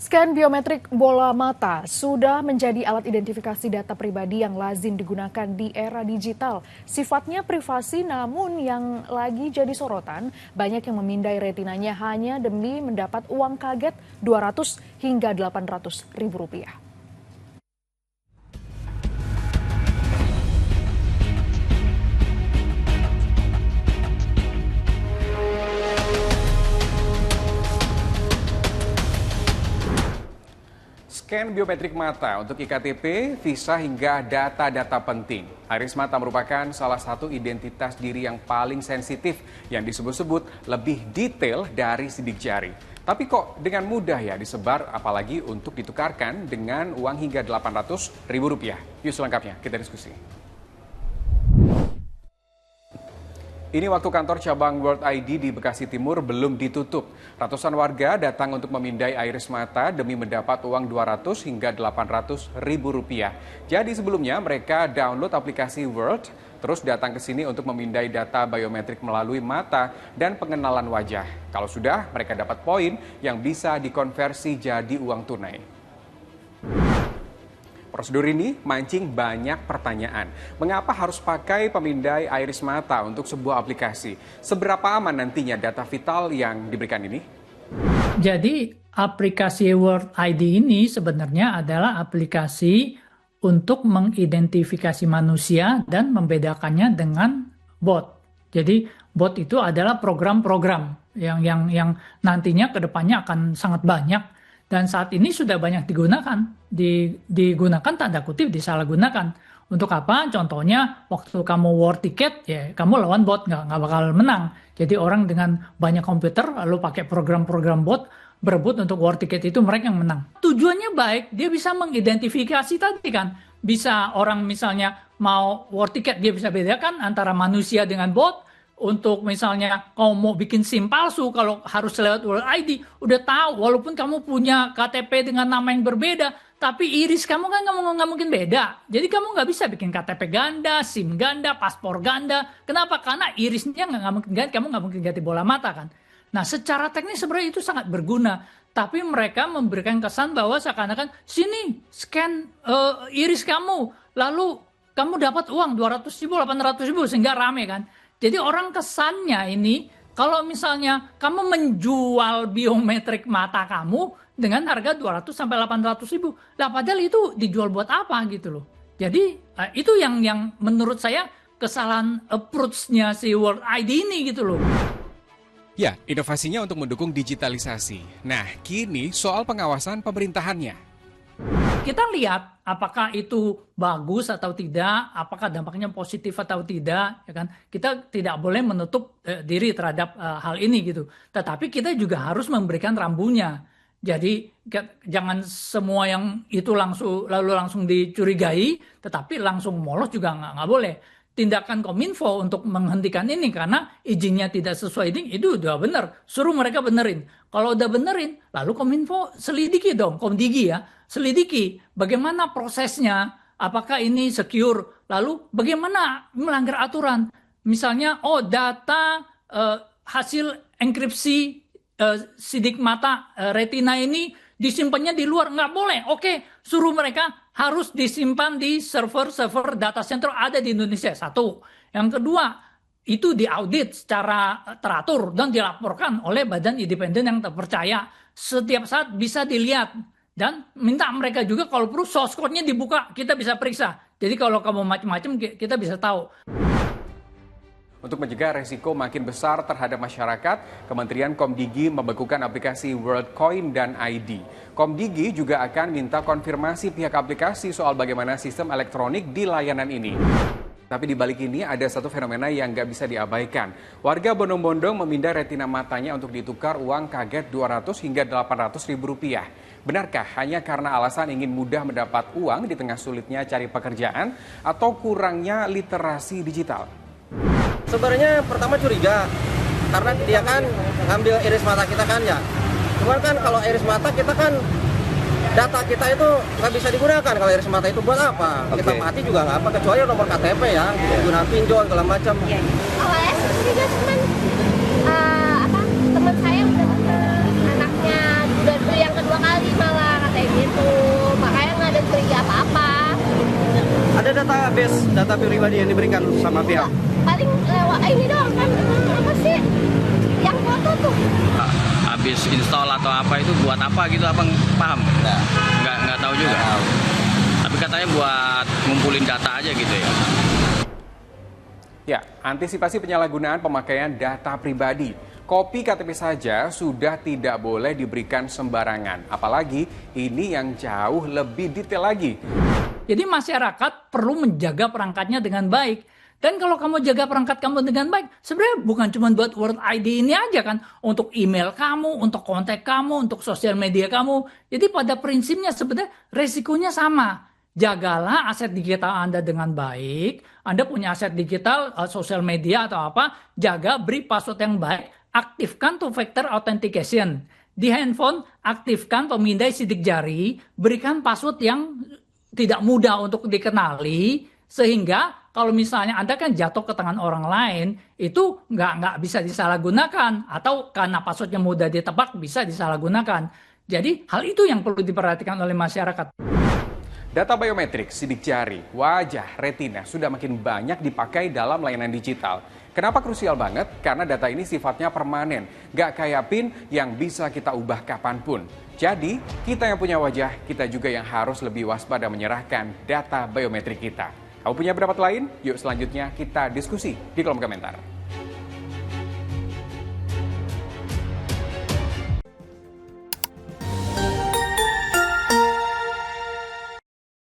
Scan biometrik bola mata sudah menjadi alat identifikasi data pribadi yang lazim digunakan di era digital. Sifatnya privasi namun yang lagi jadi sorotan, banyak yang memindai retinanya hanya demi mendapat uang kaget 200 hingga 800 ribu rupiah. Scan biometrik mata untuk iktp, visa hingga data-data penting. Iris mata merupakan salah satu identitas diri yang paling sensitif yang disebut-sebut lebih detail dari sidik jari. Tapi kok dengan mudah ya disebar apalagi untuk ditukarkan dengan uang hingga 800 ribu rupiah. Yuk selengkapnya kita diskusi. Ini waktu kantor cabang World ID di Bekasi Timur belum ditutup. Ratusan warga datang untuk memindai iris mata demi mendapat uang 200 hingga 800 ribu rupiah. Jadi sebelumnya mereka download aplikasi World, terus datang ke sini untuk memindai data biometrik melalui mata dan pengenalan wajah. Kalau sudah, mereka dapat poin yang bisa dikonversi jadi uang tunai. Prosedur ini mancing banyak pertanyaan. Mengapa harus pakai pemindai iris mata untuk sebuah aplikasi? Seberapa aman nantinya data vital yang diberikan ini? Jadi aplikasi World ID ini sebenarnya adalah aplikasi untuk mengidentifikasi manusia dan membedakannya dengan bot. Jadi bot itu adalah program-program yang nantinya ke depannya akan sangat banyak. Dan saat ini sudah banyak digunakan, digunakan tanda kutip disalahgunakan. Untuk apa? Contohnya waktu kamu war tiket, ya kamu lawan bot, nggak bakal menang. Jadi orang dengan banyak komputer lalu pakai program-program bot berebut untuk war tiket itu mereka yang menang. Tujuannya baik, dia bisa mengidentifikasi tadi kan. Bisa orang misalnya mau war tiket, dia bisa bedakan antara manusia dengan bot. Untuk misalnya kamu mau bikin SIM palsu, kalau harus lewat World ID, udah tahu walaupun kamu punya KTP dengan nama yang berbeda, tapi iris kamu kan nggak mungkin beda. Jadi kamu nggak bisa bikin KTP ganda, SIM ganda, paspor ganda. Kenapa? Karena irisnya nggak mungkin ganti, kamu nggak mungkin ganti bola mata kan. Nah secara teknis sebenarnya itu sangat berguna. Tapi mereka memberikan kesan bahwa seakan-akan, sini scan iris kamu, lalu kamu dapat uang 200 ribu, 800 ribu, sehingga rame kan. Jadi orang kesannya ini, kalau misalnya kamu menjual biometrik mata kamu dengan harga 200 sampai 800 ribu. Lah padahal itu dijual buat apa gitu loh. Jadi itu yang menurut saya kesalahan approach-nya si World ID ini gitu loh. Ya, inovasinya untuk mendukung digitalisasi. Nah, kini soal pengawasan pemerintahannya. Kita lihat apakah itu bagus atau tidak, apakah dampaknya positif atau tidak, ya kan? Kita tidak boleh menutup diri terhadap hal ini gitu. Tetapi kita juga harus memberikan rambunya. Jadi jangan semua yang itu langsung dicurigai, tetapi langsung molos juga nggak boleh. Tindakan Kominfo untuk menghentikan ini karena izinnya tidak sesuai itu udah benar. Suruh mereka benerin. Kalau udah benerin, lalu Kominfo selidiki dong, Komdigi ya. Selidiki bagaimana prosesnya, apakah ini secure, lalu bagaimana melanggar aturan. Misalnya, data hasil enkripsi sidik mata retina ini disimpannya di luar, nggak boleh. Oke, suruh mereka harus disimpan di server data center ada di Indonesia. Satu. Yang kedua, itu diaudit secara teratur dan dilaporkan oleh badan independen yang terpercaya. Setiap saat bisa dilihat. Dan minta mereka juga kalau perlu source code-nya dibuka, kita bisa periksa. Jadi kalau kamu macam-macam, kita bisa tahu. Untuk mencegah resiko makin besar terhadap masyarakat, Kementerian Komdigi membekukan aplikasi WorldCoin dan ID. Komdigi juga akan minta konfirmasi pihak aplikasi soal bagaimana sistem elektronik di layanan ini. Tapi di balik ini ada satu fenomena yang nggak bisa diabaikan. Warga bondong-bondong memindah retina matanya untuk ditukar uang kaget 200 hingga 800 ribu rupiah. Benarkah hanya karena alasan ingin mudah mendapat uang di tengah sulitnya cari pekerjaan atau kurangnya literasi digital? Sebenarnya pertama curiga, karena dia kan ngambil iris mata kita kan ya. Cuman kan kalau iris mata kita kan, data kita itu nggak bisa digunakan. Kalau iris mata itu buat apa? Kita mati juga nggak apa, kecuali nomor KTP ya, guna pinjol segala macam. Awalnya sih curiga, cuman teman saya udah anaknya udah yang kedua kali malah database data pribadi yang diberikan sama pihak. Paling lewat ini doang kan, apa sih? Yang foto tuh. Habis install atau apa itu buat apa gitu, abang paham? Nggak tahu juga. Tapi katanya buat ngumpulin data aja gitu ya. Ya, antisipasi penyalahgunaan pemakaian data pribadi. Kopi KTP saja sudah tidak boleh diberikan sembarangan. Apalagi ini yang jauh lebih detail lagi. Jadi masyarakat perlu menjaga perangkatnya dengan baik. Dan kalau kamu jaga perangkat kamu dengan baik, sebenarnya bukan cuma buat World ID ini aja kan. Untuk email kamu, untuk kontak kamu, untuk sosial media kamu. Jadi pada prinsipnya sebenarnya resikonya sama. Jagalah aset digital Anda dengan baik. Anda punya aset digital, sosial media atau apa, jaga, beri password yang baik, aktifkan two-factor authentication. Di handphone, aktifkan pemindai sidik jari, berikan password yang tidak mudah untuk dikenali, sehingga kalau misalnya Anda kan jatuh ke tangan orang lain, itu nggak bisa disalahgunakan, atau karena passwordnya mudah ditebak, bisa disalahgunakan. Jadi hal itu yang perlu diperhatikan oleh masyarakat. Data biometrik, sidik jari, wajah, retina sudah makin banyak dipakai dalam layanan digital. Kenapa krusial banget? Karena data ini sifatnya permanen, gak kayak PIN yang bisa kita ubah kapanpun. Jadi, kita yang punya wajah, kita juga yang harus lebih waspada menyerahkan data biometrik kita. Kamu punya pendapat lain? Yuk selanjutnya kita diskusi di kolom komentar.